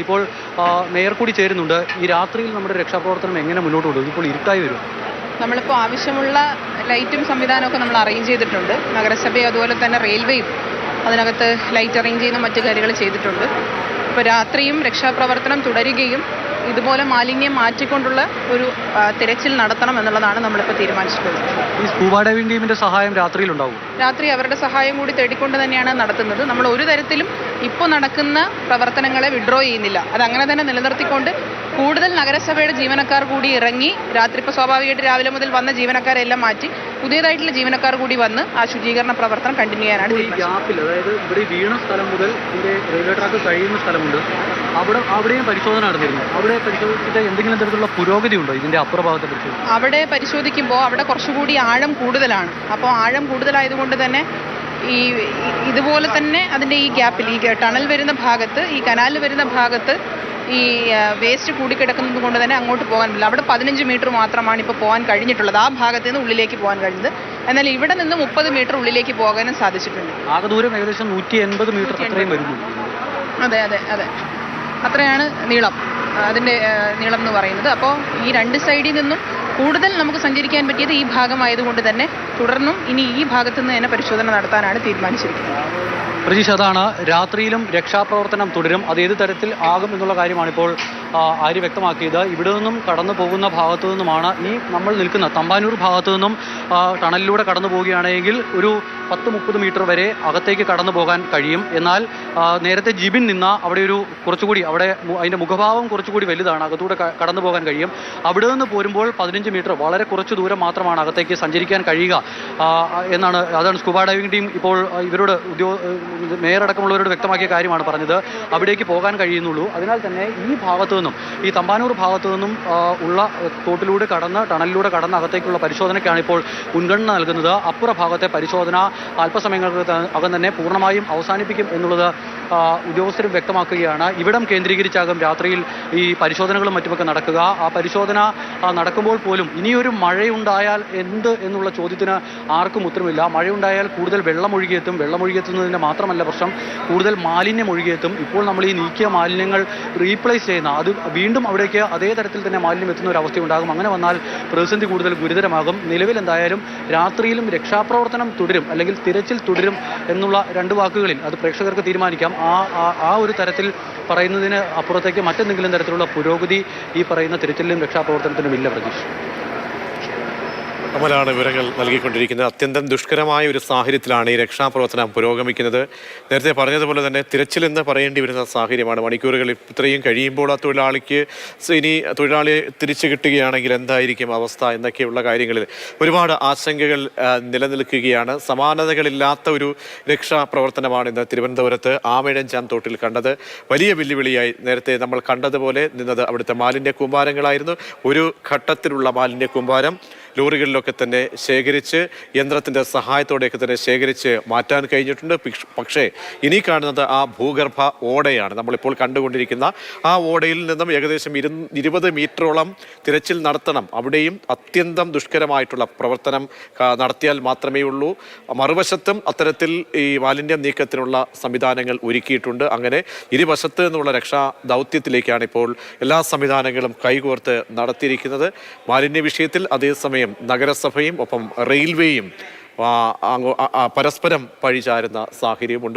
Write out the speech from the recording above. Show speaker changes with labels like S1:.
S1: ഇപ്പോൾ മേയർ കൂടി ചേരുന്നുണ്ട്. ഈ രാത്രിയിൽ നമ്മുടെ രക്ഷാപ്രവർത്തനം എങ്ങനെ മുന്നോട്ട് കൊണ്ടുപോകും? ഇപ്പോൾ ഇരുട്ടായി വരും.
S2: നമ്മളിപ്പോൾ ആവശ്യമുള്ള ലൈറ്റും സംവിധാനമൊക്കെ നമ്മൾ അറേഞ്ച് ചെയ്തിട്ടുണ്ട്. നഗരസഭയും അതുപോലെ തന്നെ റെയിൽവേയും അതിനകത്ത് ലൈറ്റ് അറേഞ്ച് ചെയ്യുന്ന മറ്റു കാര്യങ്ങൾ ചെയ്തിട്ടുണ്ട്. ഇപ്പോൾ രാത്രിയും രക്ഷാപ്രവർത്തനം തുടരുകയും ഇതുപോലെ മാലിന്യം മാറ്റിക്കൊണ്ടുള്ള ഒരു തിരച്ചിൽ നടത്തണം എന്നുള്ളതാണ് നമ്മളിപ്പോൾ തീരുമാനിച്ചിട്ടുള്ളത്.
S1: ഈ സ്കൂബ ഡൈവിംഗ് ടീമിന്റെ സഹായം രാത്രിയിലുണ്ടാവും.
S2: രാത്രി അവരുടെ സഹായം കൂടി തേടിക്കൊണ്ട് തന്നെയാണ് നടത്തുന്നത്. നമ്മൾ ഒരു തരത്തിലും ഇപ്പോൾ നടക്കുന്ന പ്രവർത്തനങ്ങളെ വിഡ്രോ ചെയ്യുന്നില്ല. അതങ്ങനെ തന്നെ നിലനിർത്തിക്കൊണ്ട് കൂടുതൽ നഗരസഭയുടെ ജീവനക്കാർ കൂടി ഇറങ്ങി രാത്രി ഇപ്പോൾ സ്വാഭാവികമായിട്ട് രാവിലെ മുതൽ വന്ന ജീവനക്കാരെല്ലാം മാറ്റി പുതിയതായിട്ടുള്ള ജീവനക്കാർ കൂടി വന്ന് ആ ശുചീകരണ പ്രവർത്തനം കണ്ടിന്യൂ ചെയ്യാനാണ്
S1: ഗ്യാപ്പിൽ, അതായത് ഇവിടെ വീണ സ്ഥലം മുതൽ ഇതിന്റെ റെയിൽവേ ട്രാക്ക് കഴിയുന്ന സ്ഥലമുണ്ട്. അവിടെയും പരിശോധന നടന്നിരുന്നു. അവിടെ പരിശോധിച്ചിട്ട് എന്തെങ്കിലും തരത്തിലുള്ള പുരോഗതി ഉണ്ടോ ഇതിന്റെ അപ്പുറഭാഗത്തെ പരിശോധന?
S2: അവിടെ പരിശോധിക്കുമ്പോൾ അവിടെ കുറച്ചുകൂടി ആഴം കൂടുതലാണ്. അപ്പോൾ ആഴം കൂടുതലായതുകൊണ്ട് തന്നെ ഇതുപോലെ തന്നെ അതിൻ്റെ ഈ ഗ്യാപ്പിൽ ഈ ടണൽ വരുന്ന ഭാഗത്ത് ഈ കനാലിൽ വരുന്ന ഭാഗത്ത് ഈ വേസ്റ്റ് കൂടിക്കിടക്കുന്നത് കൊണ്ട് തന്നെ അങ്ങോട്ട് പോകാൻ പറ്റില്ല. അവിടെ 15 മീറ്റർ മാത്രമാണ് ഇപ്പോൾ പോകാൻ കഴിഞ്ഞിട്ടുള്ളത്. ആ ഭാഗത്ത് നിന്ന് ഉള്ളിലേക്ക് പോകാൻ കഴിഞ്ഞത്. എന്നാൽ ഇവിടെ നിന്ന് 30 മീറ്റർ ഉള്ളിലേക്ക് പോകാനും സാധിച്ചിട്ടുണ്ട്.
S1: ആകെ ദൂരം ഏകദേശം 180 മീറ്റർ അത്രയും വരുന്നു.
S2: അതെ അതെ അതെ, അത്രയാണ് നീളം, അതിൻ്റെ നീളം എന്ന് പറയുന്നത്. അപ്പോൾ ഈ രണ്ട് സൈഡിൽ നിന്നും കൂടുതൽ നമുക്ക് സഞ്ചരിക്കാൻ പറ്റിയത് ഈ ഭാഗമായതുകൊണ്ട് തന്നെ തുടർന്നും ഇനി ഈ ഭാഗത്തു നിന്ന് തന്നെ പരിശോധന നടത്താനാണ് തീരുമാനിച്ചിരിക്കുന്നത്.
S1: പ്രജീഷ്, അതാണ് രാത്രിയിലും രക്ഷാപ്രവർത്തനം തുടരും. അത് ഏത് തരത്തിൽ ആകും എന്നുള്ള കാര്യമാണ് ഇപ്പോൾ ആര്യ വ്യക്തമാക്കിയത്. ഇവിടെ നിന്നും കടന്നു പോകുന്ന ഭാഗത്തു നിന്നുമാണ് ഈ നമ്മൾ നിൽക്കുന്ന തമ്പാനൂർ ഭാഗത്തു നിന്നും ടണലിലൂടെ കടന്നു പോവുകയാണെങ്കിൽ ഒരു 10-30 മീറ്റർ വരെ അകത്തേക്ക് കടന്നു പോകാൻ കഴിയും. എന്നാൽ നേരത്തെ ജിബിൻ നിന്ന അവിടെ ഒരു കുറച്ചുകൂടി അവിടെ അതിൻ്റെ മുഖഭാവം കുറച്ചുകൂടി വലുതാണ്, അകത്തൂടെ കടന്നു പോകാൻ കഴിയും. അവിടെ നിന്ന് പോരുമ്പോൾ 15 മീറ്റർ, വളരെ കുറച്ച് ദൂരം മാത്രമാണ് അകത്തേക്ക് സഞ്ചരിക്കാൻ കഴിയുക അതാണ് സ്കൂബ ഡൈവിംഗ് ടീം ഇപ്പോൾ ഇവരോട് മേയർ അടക്കമുള്ളവരോട് വ്യക്തമാക്കിയ കാര്യമാണ് പറഞ്ഞത്. അവിടേക്ക് പോകാൻ കഴിയുന്നുള്ളൂ. അതിനാൽ തന്നെ ഈ ഭാഗത്തു നിന്നും ഈ തമ്പാനൂർ ഭാഗത്തു നിന്നും ഉള്ള തോട്ടിലൂടെ കടന്ന് ടണലിലൂടെ കടന്ന് അകത്തേക്കുള്ള പരിശോധനയ്ക്കാണ് ഇപ്പോൾ മുൻഗണന നൽകുന്നത്. അപ്പുറ ഭാഗത്തെ പരിശോധന അല്പസമയങ്ങൾക്ക് അകം തന്നെ പൂർണ്ണമായും അവസാനിപ്പിക്കും എന്നുള്ളത് ഉദ്യോഗസ്ഥരും വ്യക്തമാക്കുകയാണ്. ഇവിടം കേന്ദ്രീകരിച്ചാകും രാത്രിയിൽ ഈ പരിശോധനകളും മറ്റുമൊക്കെ നടക്കുക. ആ പരിശോധന നടക്കുമ്പോൾ പോലും ഇനിയൊരു മഴയുണ്ടായാൽ എന്നുള്ള ചോദ്യത്തിന് ആർക്കും ഉത്തരമില്ല. മഴയുണ്ടായാൽ കൂടുതൽ വെള്ളമൊഴുകിയെത്തുന്നതിൻ്റെ മാത്രമല്ല പ്രശ്നം, കൂടുതൽ മാലിന്യം ഒഴുകിയെത്തും. ഇപ്പോൾ നമ്മൾ ഈ നീക്കിയ മാലിന്യങ്ങൾ റീപ്ലേസ് ചെയ്യുന്ന അത് വീണ്ടും അവിടേക്ക് അതേ തരത്തിൽ തന്നെ മാലിന്യം എത്തുന്ന ഒരു അവസ്ഥയുണ്ടാകും. അങ്ങനെ വന്നാൽ പ്രതിസന്ധി കൂടുതൽ ഗുരുതരമാകും. നിലവിൽ എന്തായാലും രാത്രിയിലും രക്ഷാപ്രവർത്തനം തുടരും, അല്ലെങ്കിൽ തിരച്ചിൽ തുടരും എന്നുള്ള 2 വാക്കുകളിൽ അത് പ്രേക്ഷകർക്ക് തീരുമാനിക്കാം. ആ ഒരു തരത്തിൽ പറയുന്നതിന് അപ്പുറത്തേക്ക് മറ്റെന്തെങ്കിലും തരത്തിലുള്ള പുരോഗതി ഈ പറയുന്ന തിരച്ചിലിലും രക്ഷാപ്രവർത്തനത്തിനും ഇല്ല. പ്രതീക്ഷ
S3: അമലാണ് വിവരങ്ങൾ നൽകിക്കൊണ്ടിരിക്കുന്നത്. അത്യന്തം ദുഷ്കരമായ ഒരു സാഹചര്യത്തിലാണ് ഈ രക്ഷാപ്രവർത്തനം പുരോഗമിക്കുന്നത്. നേരത്തെ പറഞ്ഞതുപോലെ തന്നെ തിരച്ചിലെന്ന് പറയേണ്ടി വരുന്ന സാഹചര്യമാണ്. മണിക്കൂറുകൾ ഇത്രയും കഴിയുമ്പോൾ ആ ഇനി തൊഴിലാളിയെ തിരിച്ചു കിട്ടുകയാണെങ്കിൽ എന്തായിരിക്കും അവസ്ഥ എന്നൊക്കെയുള്ള കാര്യങ്ങളിൽ ഒരുപാട് ആശങ്കകൾ നിലനിൽക്കുകയാണ്. സമാനതകളില്ലാത്ത ഒരു രക്ഷാപ്രവർത്തനമാണ് ഇന്ന് തിരുവനന്തപുരത്ത് ആമഴഞ്ചാൻ തോട്ടിൽ കണ്ടത്. വലിയ വെല്ലുവിളിയായി നേരത്തെ നമ്മൾ കണ്ടതുപോലെ നിന്നത് അവിടുത്തെ മാലിന്യ കൂമ്പാരങ്ങളായിരുന്നു. ഒരു ഘട്ടത്തിലുള്ള മാലിന്യ കൂമ്പാരം ലോറികളിലൊക്കെ തന്നെ ശേഖരിച്ച് യന്ത്രത്തിൻ്റെ സഹായത്തോടെയൊക്കെ തന്നെ ശേഖരിച്ച് മാറ്റാൻ കഴിഞ്ഞിട്ടുണ്ട്. പക്ഷേ ഇനി കാണുന്നത് ആ ഭൂഗർഭ ഓടയാണ്. നമ്മളിപ്പോൾ കണ്ടുകൊണ്ടിരിക്കുന്ന ആ ഓടയിൽ നിന്നും ഏകദേശം 20 മീറ്ററോളം തിരച്ചിൽ നടത്തണം. അവിടെയും അത്യന്തം ദുഷ്കരമായിട്ടുള്ള പ്രവർത്തനം നടത്തിയാൽ മാത്രമേ ഉള്ളൂ. മറുവശത്തും അത്തരത്തിൽ ഈ മാലിന്യം നീക്കത്തിനുള്ള സംവിധാനങ്ങൾ ഒരുക്കിയിട്ടുണ്ട്. അങ്ങനെ ഇരുവശത്ത് നിന്നുള്ള രക്ഷാ ദൗത്യത്തിലേക്കാണ് ഇപ്പോൾ എല്ലാ സംവിധാനങ്ങളും കൈകോർത്ത് നടത്തിയിരിക്കുന്നത്. മാലിന്യ വിഷയത്തിൽ അതേസമയം നഗരസഭയും ഒപ്പം റെയിൽവേയും പരസ്പരം പഴിചാരുന്ന സാഹചര്യമുണ്ട്.